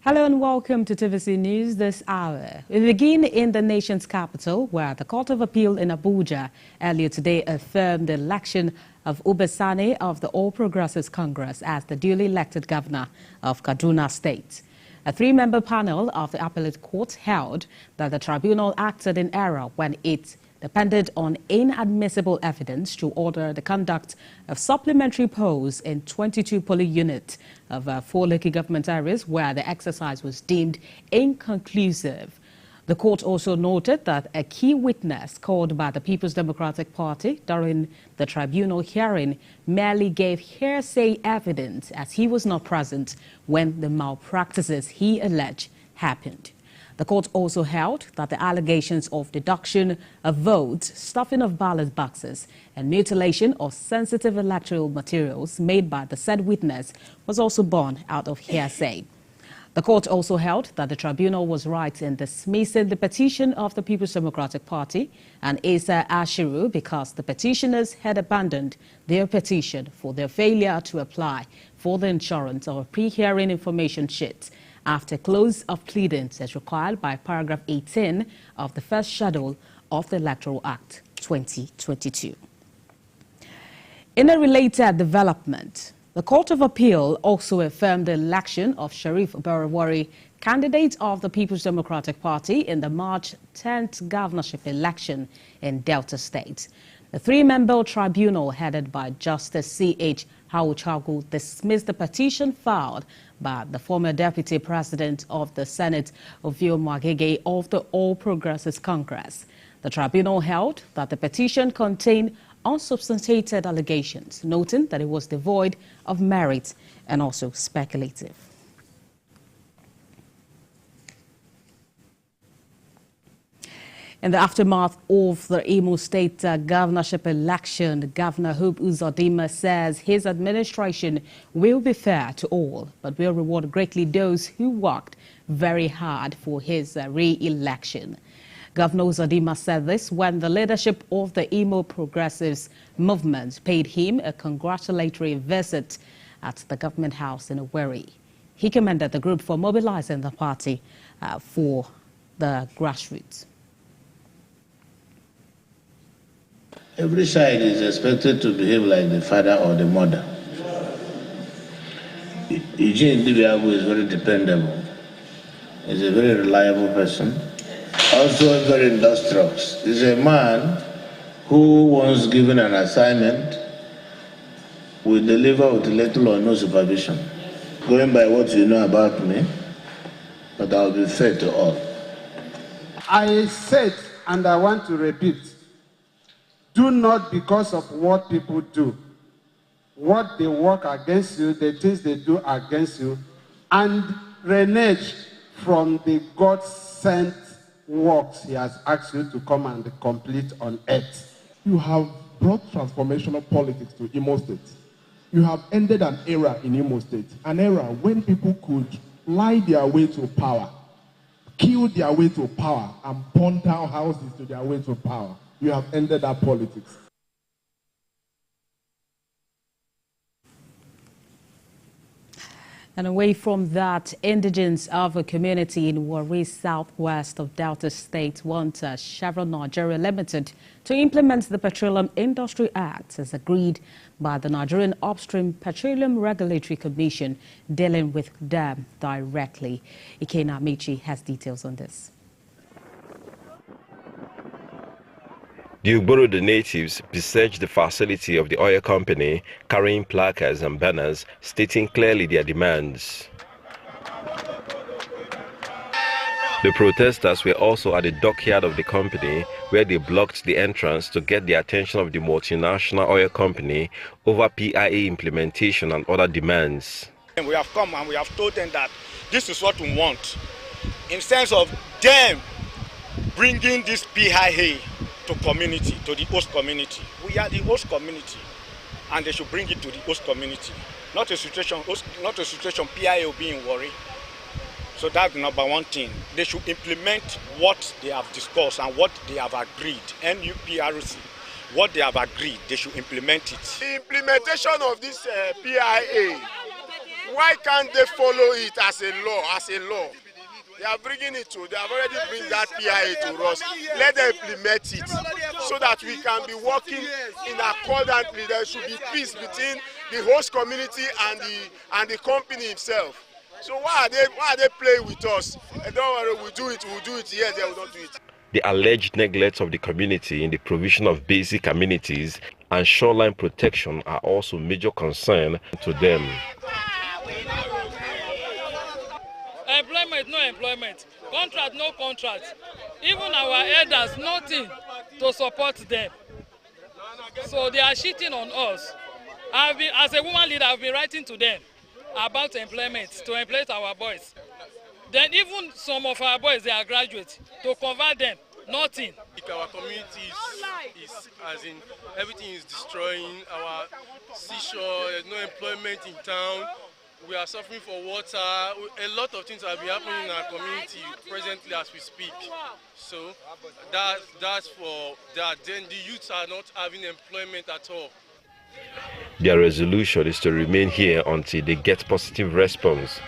Hello and welcome to TVC News this hour. We begin in the nation's capital, where the Court of Appeal in Abuja earlier today affirmed the election of Sani of the All Progressives Congress as the duly elected governor of Kaduna State. A three-member panel of the appellate court held that the tribunal acted in error when it depended on inadmissible evidence to order the conduct of supplementary polls in 22 polling units of 4 local government areas where the exercise was deemed inconclusive. The court also noted that a key witness called by the People's Democratic Party during the tribunal hearing merely gave hearsay evidence as he was not present when the malpractices he alleged happened. The court also held that the allegations of deduction of votes, stuffing of ballot boxes, and mutilation of sensitive electoral materials made by the said witness was also borne out of hearsay. The court also held that the tribunal was right in dismissing the petition of the People's Democratic Party and Asa Ashiru because the petitioners had abandoned their petition for their failure to apply for the insurance of a pre-hearing information sheet after close of pleadings as required by paragraph 18 of the first schedule of the Electoral Act 2022. In a related development, the Court of Appeal also affirmed the election of Sharif Barawari, candidate of the People's Democratic Party in the March 10th governorship election in Delta State. The three-member tribunal headed by Justice C.H. Hauchagu dismissed the petition filed by the former Deputy President of the Senate, Ovio Mwagege, of the All Progressives Congress. The tribunal held that the petition contained unsubstantiated allegations, noting that it was devoid of merit and also speculative. In the aftermath of the Imo State governorship election, Governor Hope Uzodinma says his administration will be fair to all, but will reward greatly those who worked very hard for his re-election. Governor Uzodinma said this when the leadership of the Imo Progressives movement paid him a congratulatory visit at the government house in Owerri. He commended the group for mobilizing the party for the grassroots. Every child is expected to behave like the father or the mother. Eugene Dibiago is very dependable. He's a very reliable person. Also very industrious. He's a man who, once given an assignment, will deliver with little or no supervision. Going by what you know about me, but I'll be fair to all. I said, and I want to repeat, do not because of what people do, what they work against you, the things they do against you, and renege from the God-sent works he has asked you to come and complete on earth. You have brought transformational politics to Imo State. You have ended an era in Imo State, an era when people could lie their way to power, kill their way to power, and burn down houses to their way to power. You have ended that politics. And away from that, indigents of a community in Warri, southwest of Delta State, want Chevron Nigeria Limited to implement the Petroleum Industry Act as agreed by the Nigerian Upstream Petroleum Regulatory Commission dealing with them directly. Ikena Michi has details on this. The Ugborodo natives besieged the facility of the oil company, carrying placards and banners stating clearly their demands. The protesters were also at the dockyard of the company, where they blocked the entrance to get the attention of the multinational oil company over PIA implementation and other demands. We have come and we have told them that this is what we want, in sense of them bringing this PIA to community, to the host community. We are the host community, and they should bring it to the host community. Not a situation PIA will be in worry. So that's number one thing. They should implement what they have discussed and what they have agreed. NUPRC, what they have agreed, they should implement it. The implementation of this PIA Why can't they follow it as a law? They are bringing it to, they have already bring that PIA to us. Let them implement it so that we can be working in accordantly. There should be peace between the host community and the company itself. So why are they playing with us? And don't worry, we'll do it. Yes, they will not do it. The alleged neglect of the community in the provision of basic amenities and shoreline protection are also major concern to them. Employment, no employment. Contract, no contract. Even our elders, nothing to support them. So they are cheating on us. As a woman leader, I've been writing to them about employment, to employ our boys. Then even some of our boys, they are graduates. To convert them, nothing. Our community is as in, everything is destroying. Our seashore, there's no employment in town. We are suffering for water. A lot of things have been happening in our community presently as we speak. So that's for that. Then the youths are not having employment at all. Their resolution is to remain here until they get positive response.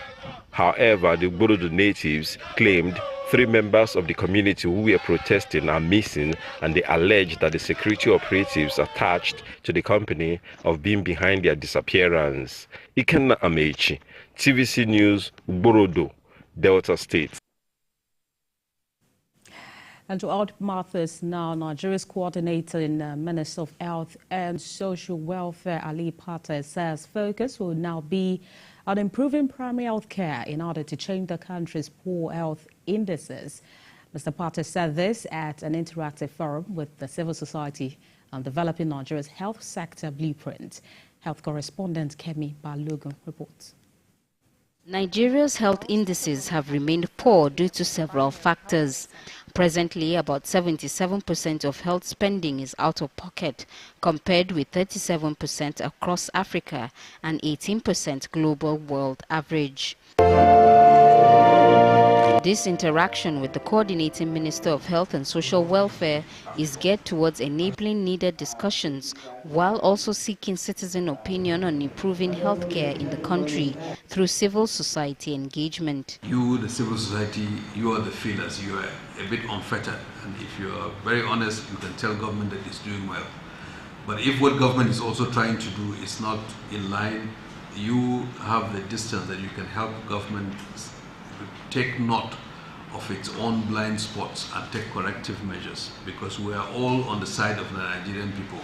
However, the Ugborodo natives claimed 3 members of the community who were protesting are missing, and they allege that the security operatives attached to the company have been behind their disappearance. Ikenna Amechi, TVC News, Ugborodo, Delta State. And to out matters now, Nigeria's coordinator in Minister of Health and Social Welfare, Ali Pate, says focus will now be on improving primary health care in order to change the country's poor health indices. Mr. Pate said this at an interactive forum with the civil society on developing Nigeria's health sector blueprint. Health correspondent Kemi Balogun reports. Nigeria's health indices have remained poor due to several factors. Presently, about 77% of health spending is out of pocket, compared with 37% across Africa and 18% global world average. This interaction with the coordinating Minister of Health and Social Welfare is geared towards enabling needed discussions while also seeking citizen opinion on improving healthcare in the country through civil society engagement. You, the civil society, you are the feelers. You are a bit unfettered, and if you are very honest, you can tell government that it's doing well. But if what government is also trying to do is not in line, you have the distance that you can help government take note of its own blind spots and take corrective measures, because we are all on the side of the Nigerian people.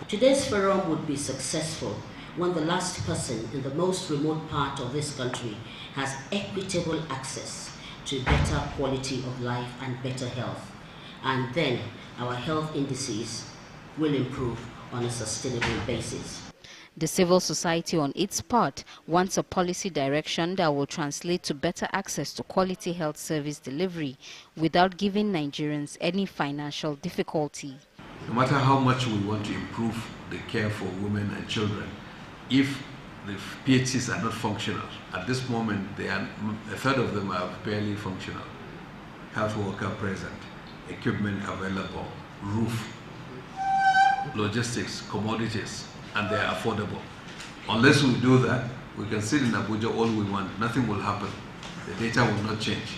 Today's forum would be successful when the last person in the most remote part of this country has equitable access to better quality of life and better health. And then our health indices will improve on a sustainable basis. The civil society on its part wants a policy direction that will translate to better access to quality health service delivery without giving Nigerians any financial difficulty. No matter how much we want to improve the care for women and children, if the PHCs are not functional, at this moment a third of them are barely functional. Health worker present, equipment available, roof, logistics, commodities, and they are affordable. Unless we do that, we can sit in Abuja all we want, nothing will happen. The data will not change.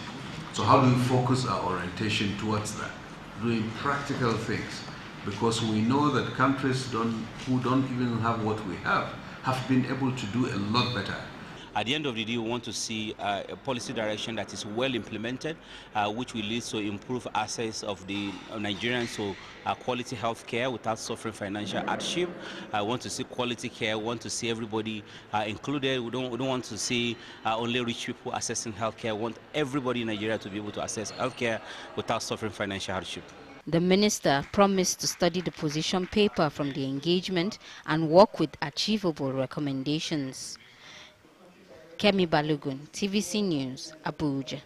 So how do we focus our orientation towards that? Doing practical things, because we know that countries who don't even have what we have been able to do a lot better. At the end of the day, we want to see a policy direction that is well implemented, which will lead to improve access of the Nigerians to quality health care without suffering financial hardship. I want to see quality care. We want to see everybody included. We don't want to see only rich people accessing health care. We want everybody in Nigeria to be able to access health care without suffering financial hardship. The minister promised to study the position paper from the engagement and work with achievable recommendations. Kemi Balogun, TVC News, Abuja.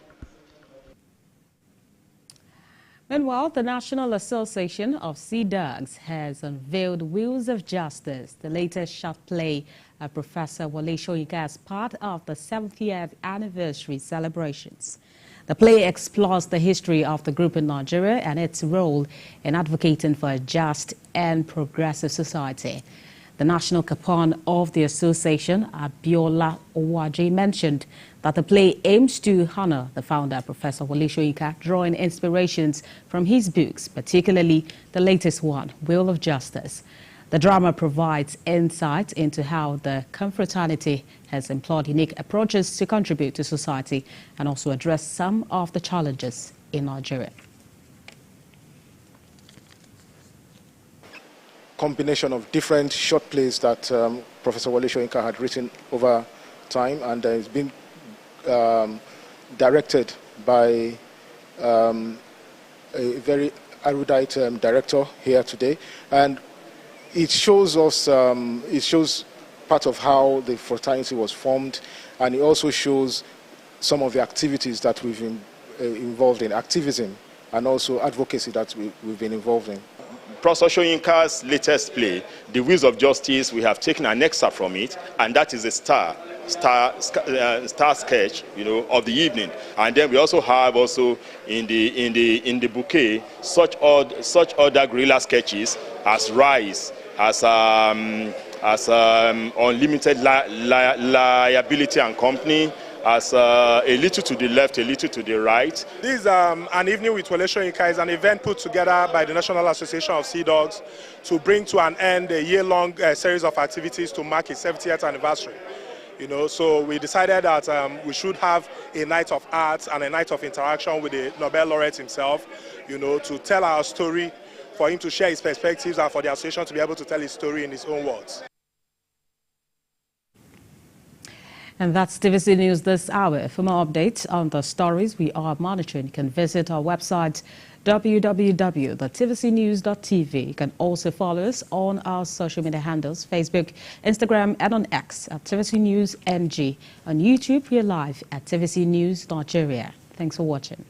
Meanwhile, the National Association of Sea Dogs has unveiled Wheels of Justice, the latest short play of Professor Wole Soyinka as part of the 70th anniversary celebrations. The play explores the history of the group in Nigeria and its role in advocating for a just and progressive society. The national capon of the association, Abiola Owaji, mentioned that the play aims to honor the founder, Professor Wole Soyinka, drawing inspirations from his books, particularly the latest one, Wheel of Justice. The drama provides insight into how the confraternity has employed unique approaches to contribute to society and also address some of the challenges in Nigeria. Combination of different short plays that Professor Wole Soyinka had written over time, and it's been directed by a very erudite director here today, and it shows us, it shows part of how the fraternity was formed, and it also shows some of the activities that we've been involved in, activism and also advocacy that we've been involved in. Professor Soyinka's latest play, The Wheels of Justice, we have taken an excerpt from it, and that is a star sketch, of the evening. And then we also have in the bouquet such other guerrilla sketches as Rise, as Unlimited Liability and Company, as a little to the left, a little to the right. This is an evening with Wole Soyinka. Is an event put together by the National Association of Sea Dogs to bring to an end a year-long series of activities to mark its 70th anniversary. So we decided that we should have a night of art and a night of interaction with the Nobel laureate himself, to tell our story, for him to share his perspectives and for the association to be able to tell his story in his own words. And that's TVC News this hour. For more updates on the stories we are monitoring, you can visit our website, www.tvcnews.tv. You can also follow us on our social media handles, Facebook, Instagram, and on X at TVC News NG. On YouTube, we're live at TVC News Nigeria. Thanks for watching.